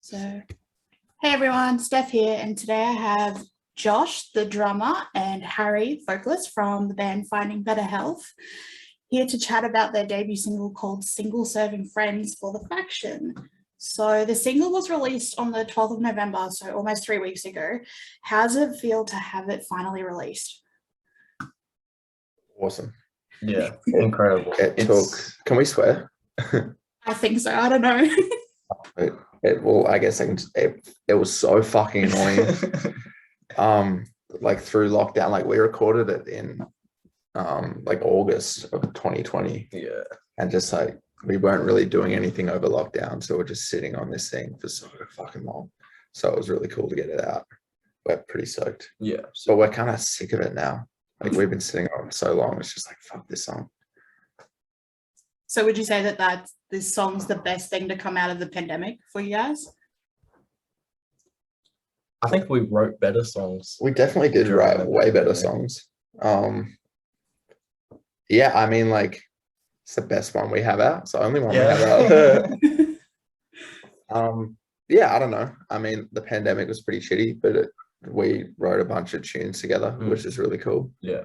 So, hey everyone, Steph here, and today I have Josh, the drummer, and Harry, vocalist from the band Finding Better Health, here to chat about their debut single called Single Serving Friends for the Faction. So the single was released on the 12th of November, so almost 3 weeks ago. How does it feel to have it finally released? Awesome. Yeah, incredible. Can we swear? I think so. I don't know. I guess it was so fucking annoying. Like through lockdown, like we recorded it in like August of 2020. Yeah. And just like we weren't really doing anything over lockdown, so we're just sitting on this thing for so fucking long. So it was really cool to get it out. We're pretty stoked. Yeah. But we're kind of sick of it now. Like we've been sitting on it so long, it's just like fuck this song. So would you say that this song's the best thing to come out of the pandemic for you guys? I think we wrote better songs. We definitely did write way better songs. Yeah, I mean, like it's the best one we have out. It's the only one we have out. Yeah, I don't know. I mean, the pandemic was pretty shitty, but we wrote a bunch of tunes together, which is really cool. Yeah.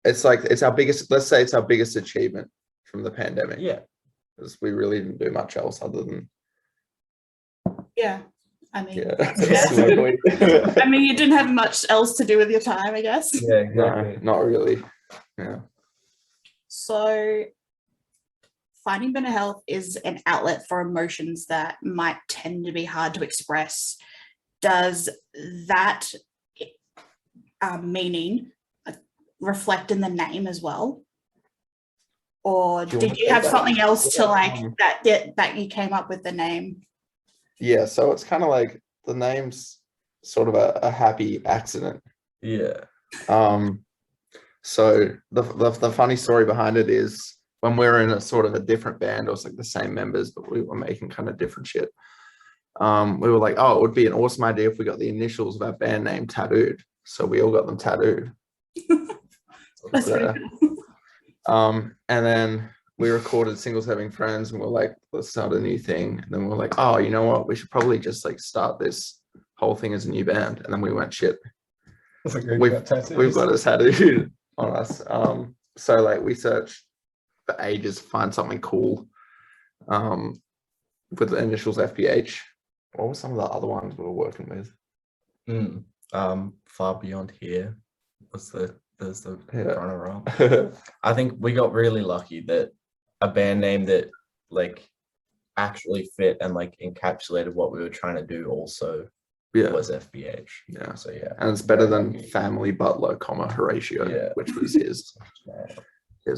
It's like it's our biggest. Let's say it's our biggest achievement from the pandemic. Yeah, because we really didn't do much else other than. Yeah, I mean, yeah. I mean, you didn't have much else to do with your time, I guess. Yeah, exactly. No, not really. Yeah. So, Finding Better Health is an outlet for emotions that might tend to be hard to express. Does that meaning reflect in the name as well? Or did you have something else to like that you came up with the name? Yeah, so it's kind of like the name's sort of a happy accident. Yeah. So the funny story behind it is when we were in a sort of a different band, it was like the same members, but we were making kind of different shit. We were like, oh, it would be an awesome idea if we got the initials of our band name tattooed. So we all got them tattooed. That's pretty cool. And then we recorded Single Serving Friends and we're like, let's start a new thing. And then we're like, oh, you know what? We should probably just like start this whole thing as a new band. And then we went, shit. We've got a tattooed on us. So like we searched for ages to find something cool with the initials FBH. What were some of the other ones we were working with? Far Beyond Here was there's the runner up. I think we got really lucky that a band name that like actually fit and like encapsulated what we were trying to do also was FBH. Yeah. So yeah. And it's better than Family Butler, Horatio, which was his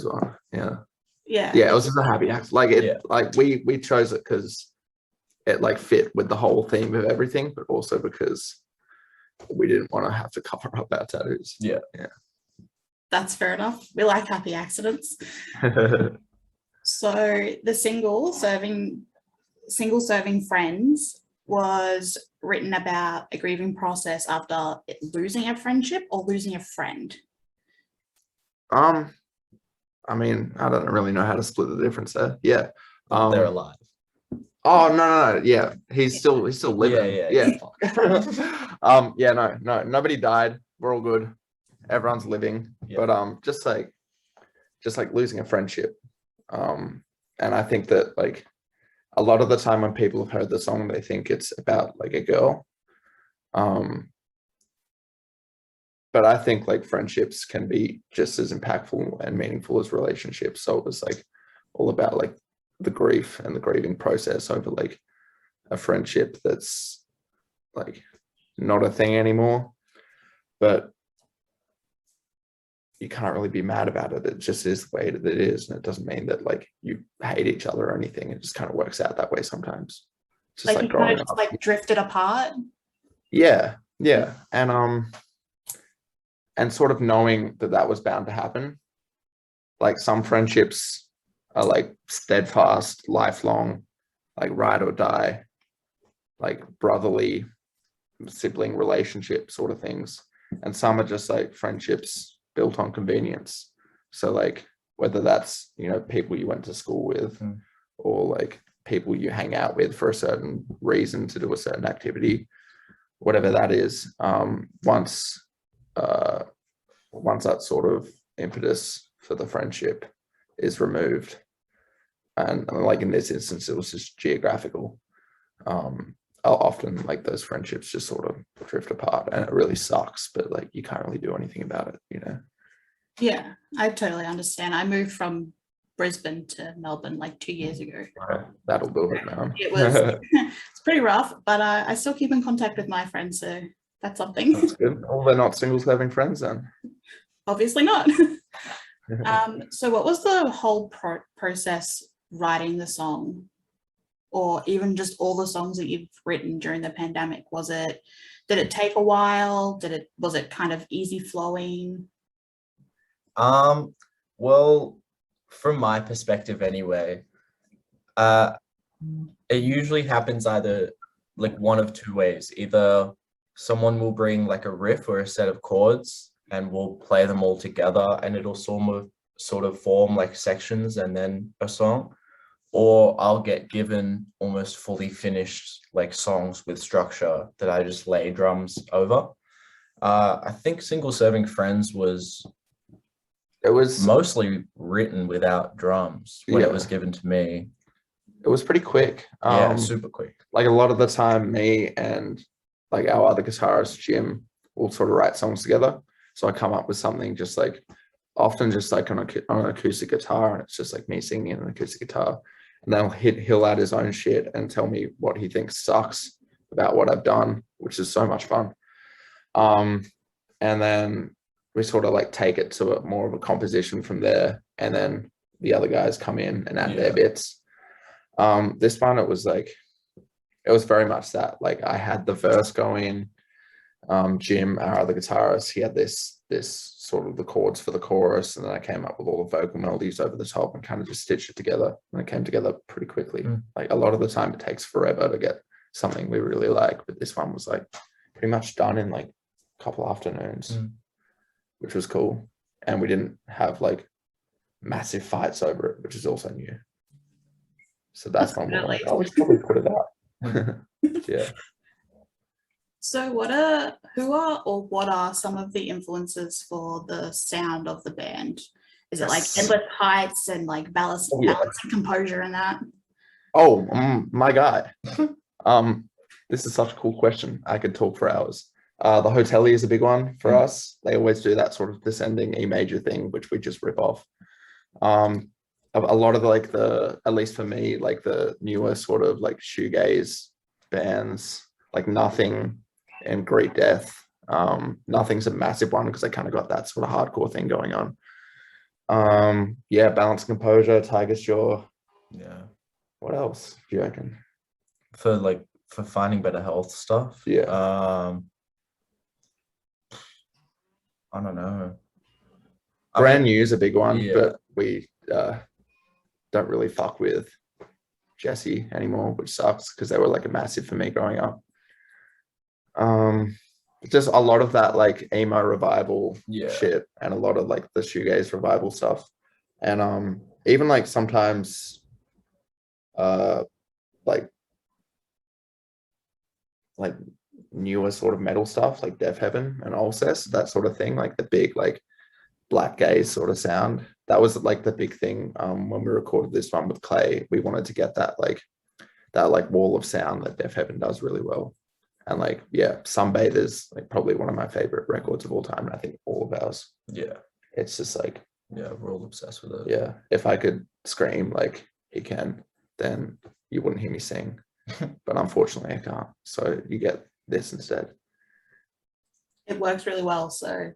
one. Yeah. Yeah. Yeah, it was just a happy accident. Like it like we chose it because it like fit with the whole theme of everything, but also because we didn't want to have to cover up our tattoos. Yeah. That's fair enough. We like happy accidents. So the Single Serving Friends was written about a grieving process after losing a friendship or losing a friend. I mean, I don't really know how to split the difference there. Yeah. They're alive. Oh no. Yeah. He's still living. Yeah. No, nobody died. We're all good. Everyone's living. Yeah. But just like losing a friendship. And I think that like a lot of the time when people have heard the song, they think it's about like a girl. But I think like friendships can be just as impactful and meaningful as relationships. So it was like all about like the grief and the grieving process over like a friendship that's like not a thing anymore. But you can't really be mad about it. It just is the way that it is. And it doesn't mean that like you hate each other or anything. It just kind of works out that way sometimes. It's just like you kind of just like drifted apart. Yeah. And sort of knowing that was bound to happen. Like some friendships are like steadfast, lifelong, like ride or die, like brotherly sibling relationship sort of things. And some are just like friendships built on convenience. So like whether that's, you know, people you went to school with or like people you hang out with for a certain reason to do a certain activity, whatever that is. Once that sort of impetus for the friendship is removed, and like in this instance, it was just geographical. Often like those friendships just sort of drift apart, and it really sucks, but like you can't really do anything about it, you know? Yeah, I totally understand. I moved from Brisbane to Melbourne like 2 years ago. Right. That'll do it, man. It was it's pretty rough, but I still keep in contact with my friends, so that's something. That's good. Well, they're not singles having friends then. Obviously not. So what was the whole process writing the song, or even just all the songs that you've written during the pandemic? Did it take a while? Was it kind of easy flowing? Well, from my perspective anyway, it usually happens either like one of two ways. Either someone will bring like a riff or a set of chords and we'll play them all together, and it'll sort of form like sections and then a song. Or I'll get given almost fully finished like songs with structure that I just lay drums over. I think Single Serving Friends was mostly written without drums when it was given to me. It was pretty quick. Super quick. Like a lot of the time, me and like our other guitarist, Jim, will sort of write songs together. So I come up with something just like, often just like on an acoustic guitar, and it's just like me singing an acoustic guitar. And then he'll add his own shit and tell me what he thinks sucks about what I've done, which is so much fun. And then we sort of like take it to more of a composition from there, and then the other guys come in and add their bits. This one, it was very much that, like, I had the verse going. Jim, our other guitarist, he had this sort of the chords for the chorus, and then I came up with all the vocal melodies over the top and kind of just stitched it together, and it came together pretty quickly. Like a lot of the time it takes forever to get something we really like, but this one was like pretty much done in like a couple afternoons, which was cool. And we didn't have like massive fights over it, which is also new. So that's one we're like, oh, we should probably put it out. Yeah. So what are some of the influences for the sound of the band? Is it like Endless Heights and like balance and composure and that? Oh, my guy. This is such a cool question. I could talk for hours. The Hotelier is a big one for us. They always do that sort of descending E major thing, which we just rip off. A lot of like at least for me, like the newer sort of like shoegaze bands, like Nothing and Great Death. Nothing's a massive one because I kind of got that sort of hardcore thing going on. Balance and Composure, Tiger's Jaw. Yeah. What else do you reckon? For Finding Better Health stuff? Yeah. I don't know. Brand New is a big one, yeah. but we don't really fuck with Jesse anymore, which sucks because they were like a massive for me growing up. Just a lot of that like emo revival shit, and a lot of like the shoegaze revival stuff, and even like sometimes like newer sort of metal stuff like Deaf Heaven and Alcest, that sort of thing, like the big like black gaze sort of sound. That was like the big thing when we recorded this one with Clay. We wanted to get that wall of sound that Deaf Heaven does really well. And like, Sunbathers, like probably one of my favorite records of all time. And I think all of ours. Yeah. It's just like, we're all obsessed with it. Yeah. If I could scream like he can, then you wouldn't hear me sing. But unfortunately I can't. So you get this instead. It works really well. So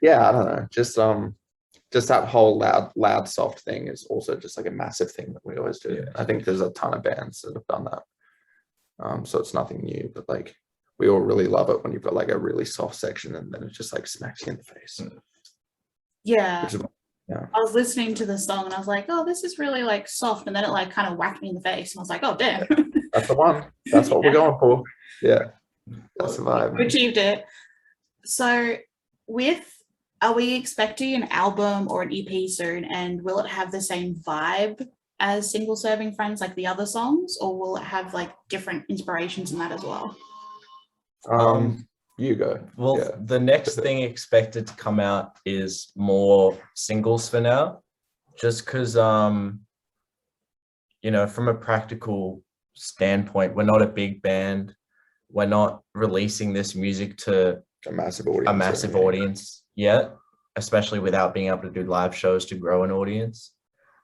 yeah, I don't know. Just that whole loud soft thing is also just like a massive thing that we always do. I think there's a ton of bands that have done that. So it's nothing new, but like we all really love it when you've got like a really soft section and then it just like smacks you in the face. Yeah. I was listening to the song and I was like, oh, this is really like soft, and then it like kind of whacked me in the face and I was like, oh damn. That's the one. That's what we're going for. Yeah. That's the vibe. We achieved it. So are we expecting an album or an EP soon, and will it have the same vibe as single serving friends, like the other songs, or will it have like different inspirations in that as well? You go. Well, Yeah. the next thing expected to come out is more singles for now, just because you know, from a practical standpoint, we're not a big band. We're not releasing this music to A massive audience. audience yet, especially without being able to do live shows to grow an audience.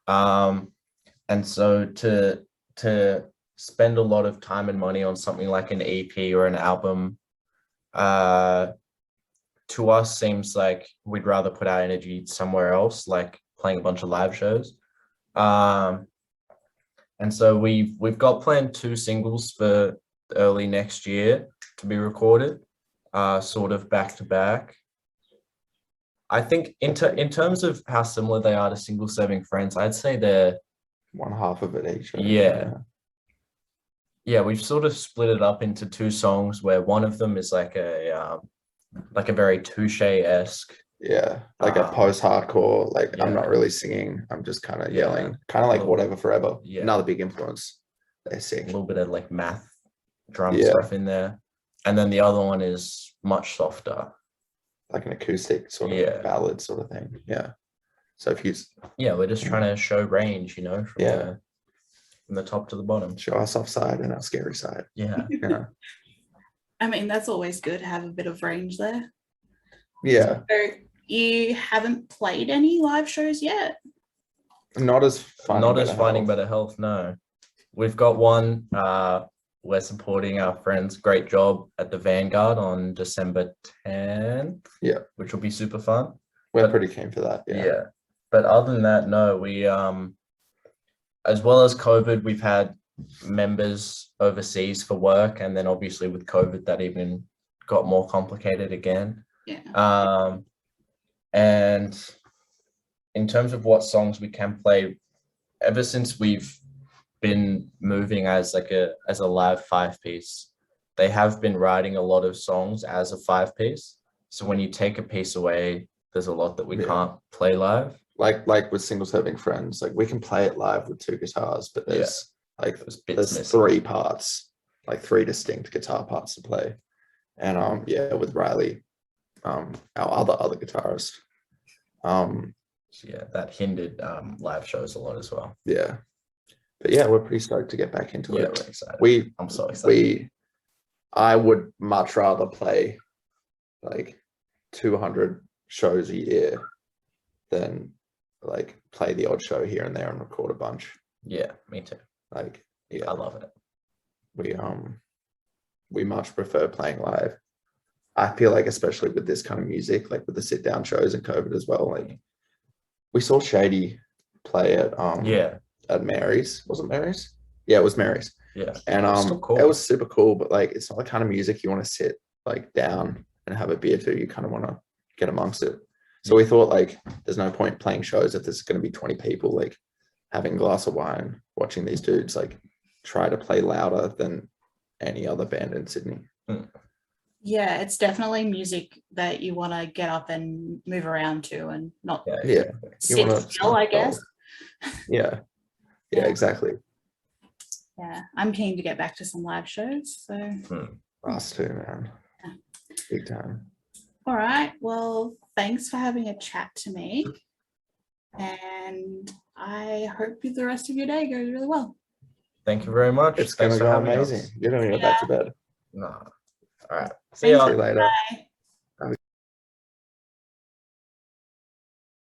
And so to spend a lot of time and money on something like an EP or an album, to us seems like we'd rather put our energy somewhere else, like playing a bunch of live shows. And so we've got planned 2 singles for early next year to be recorded, sort of back to back. I think in terms of how similar they are to Single Serving Friends, I'd say they're one half of it each. Yeah, we've sort of split it up into 2 songs where one of them is like a very Touche-esque. Yeah, like a post-hardcore, like I'm not yeah. really singing, I'm just kind of Yeah. yelling, kind of like Little- Whatever Forever. Yeah. Another big influence. They're A sick. little bit of like math drum Yeah. stuff in there. And then the other one is much softer. Like an acoustic sort of Yeah. ballad sort of thing. Yeah. So if you Yeah, we're just trying to show range, you know, from Yeah. from the top to the bottom. show our soft side and our scary side. Yeah. Yeah. I mean, that's always good to have a bit of range there. Yeah. So you haven't played any live shows yet? Not as Finding Better Health, no. We've got one, we're supporting our friends Great Job at the Vanguard on December 10th. Yeah. Which will be super fun. We're pretty keen for that. Yeah. But other than that, no, we as well as COVID, we've had members overseas for work, and then obviously with COVID that even got more complicated again. Yeah. And in terms of what songs we can play, ever since we've been moving as a live 5-piece, they have been writing a lot of songs as a 5-piece. So when you take a piece away, there's a lot that we can't play live. Like with Single Serving Friends, like we can play it live with 2 guitars, but there's there's 3 parts, like 3 distinct guitar parts to play. And with Riley, our other guitarist. That hindered live shows a lot as well. Yeah. But yeah, we're pretty stoked to get back into it. We're excited. I'm so excited. I would much rather play like 200 shows a year than like play the odd show here and there and record a bunch. Yeah, me too. Like, yeah, I love it. We much prefer playing live. I feel like, especially with this kind of music, like with the sit down shows and COVID as well, like we saw Shady play at Mary's. Was it Mary's? Yeah, it was Mary's. Yeah. And cool. it was super cool, but like it's not the kind of music you want to sit like down and have a beer to. You kind of want to get amongst it. So we thought like there's no point playing shows if there's going to be 20 people like having a glass of wine, watching these dudes like try to play louder than any other band in Sydney. Yeah, it's definitely music that you want to get up and move around to and not sit still, I guess. Yeah, exactly. Yeah, I'm keen to get back to some live shows. So Us too, man. Big time. All right. Well, thanks for having a chat to me. And I hope the rest of your day goes really well. Thank you very much. It's going to go amazing. You're going to go back to bed. No. All right. See you later. Bye.